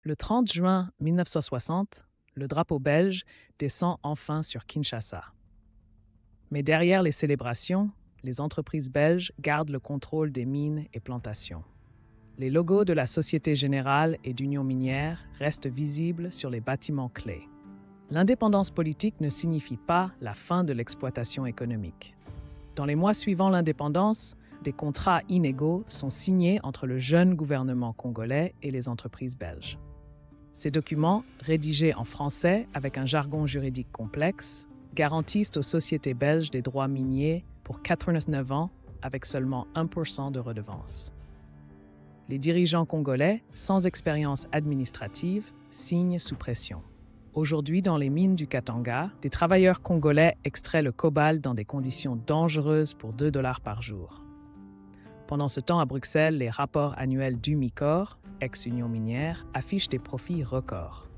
Le 30 juin 1960, le drapeau belge descend enfin sur Kinshasa. Mais derrière les célébrations, les entreprises belges gardent le contrôle des mines et plantations. Les logos de la Société Générale et d'Union minière restent visibles sur les bâtiments clés. L'indépendance politique ne signifie pas la fin de l'exploitation économique. Dans les mois suivant l'indépendance, des contrats inégaux sont signés entre le jeune gouvernement congolais et les entreprises belges. Ces documents, rédigés en français avec un jargon juridique complexe, garantissent aux sociétés belges des droits miniers pour 89 ans avec seulement 1% de redevance. Les dirigeants congolais, sans expérience administrative, signent sous pression. Aujourd'hui, dans les mines du Katanga, des travailleurs congolais extraient le cobalt dans des conditions dangereuses pour 2 $ par jour. Pendant ce temps, à Bruxelles, les rapports annuels d'Umicore, ex-Union minière, affichent des profits records.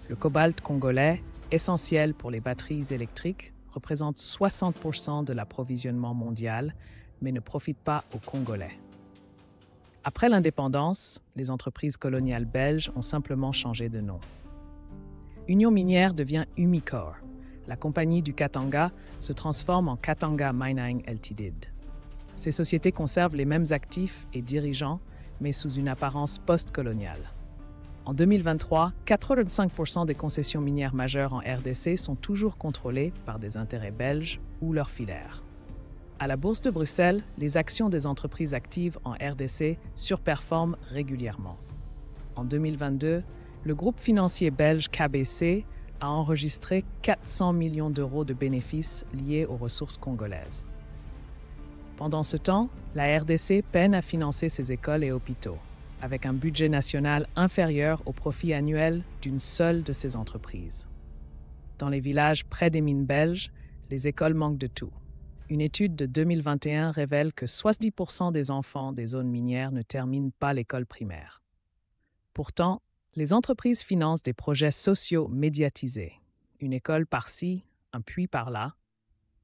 Le cobalt congolais, essentiel pour les batteries électriques, représente 60% de l'approvisionnement mondial, mais ne profite pas aux Congolais. Après l'indépendance, les entreprises coloniales belges ont simplement changé de nom. Union minière devient Umicore. La compagnie du Katanga se transforme en Katanga Mining Ltd. Ces sociétés conservent les mêmes actifs et dirigeants, mais sous une apparence post-coloniale. En 2023, 85% des concessions minières majeures en RDC sont toujours contrôlées par des intérêts belges ou leurs filaires. À la Bourse de Bruxelles, les actions des entreprises actives en RDC surperforment régulièrement. En 2022, le groupe financier belge KBC a enregistré 400 millions d'euros de bénéfices liés aux ressources congolaises. Pendant ce temps, la RDC peine à financer ses écoles et hôpitaux, avec un budget national inférieur au profit annuel d'une seule de ces entreprises. Dans les villages près des mines belges, les écoles manquent de tout. Une étude de 2021 révèle que 70% des enfants des zones minières ne terminent pas l'école primaire. Pourtant, les entreprises financent des projets sociaux médiatisés, une école par-ci, un puits par-là,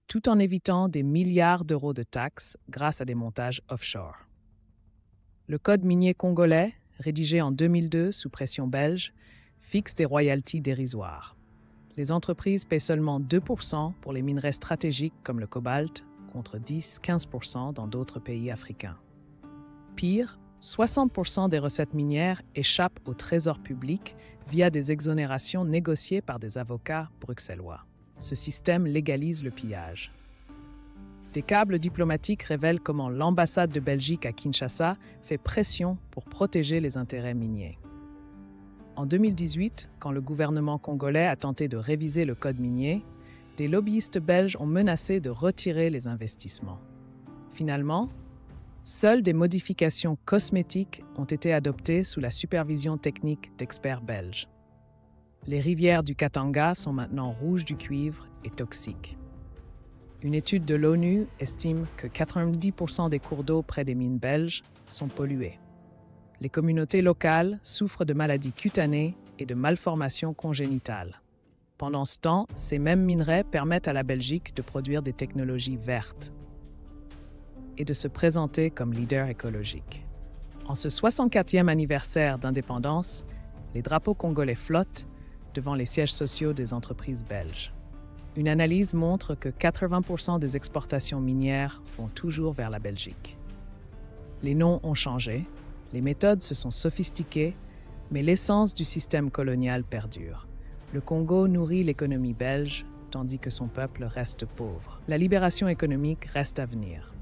tout en évitant des milliards d'euros de taxes grâce à des montages offshore. Le Code minier congolais, rédigé en 2002 sous pression belge, fixe des royalties dérisoires. Les entreprises paient seulement 2% pour les minerais stratégiques comme le cobalt, contre 10-15% dans d'autres pays africains. Pire, 60% des recettes minières échappent au trésor public via des exonérations négociées par des avocats bruxellois. Ce système légalise le pillage. Des câbles diplomatiques révèlent comment l'ambassade de Belgique à Kinshasa fait pression pour protéger les intérêts miniers. En 2018, quand le gouvernement congolais a tenté de réviser le code minier, des lobbyistes belges ont menacé de retirer les investissements. Finalement, seules des modifications cosmétiques ont été adoptées sous la supervision technique d'experts belges. Les rivières du Katanga sont maintenant rouges du cuivre et toxiques. Une étude de l'ONU estime que 90% des cours d'eau près des mines belges sont pollués. Les communautés locales souffrent de maladies cutanées et de malformations congénitales. Pendant ce temps, ces mêmes minerais permettent à la Belgique de produire des technologies vertes et de se présenter comme leader écologique. En ce 64e anniversaire d'indépendance, les drapeaux congolais flottent devant les sièges sociaux des entreprises belges. Une analyse montre que 80% des exportations minières vont toujours vers la Belgique. Les noms ont changé, les méthodes se sont sophistiquées, mais l'essence du système colonial perdure. Le Congo nourrit l'économie belge, tandis que son peuple reste pauvre. La libération économique reste à venir.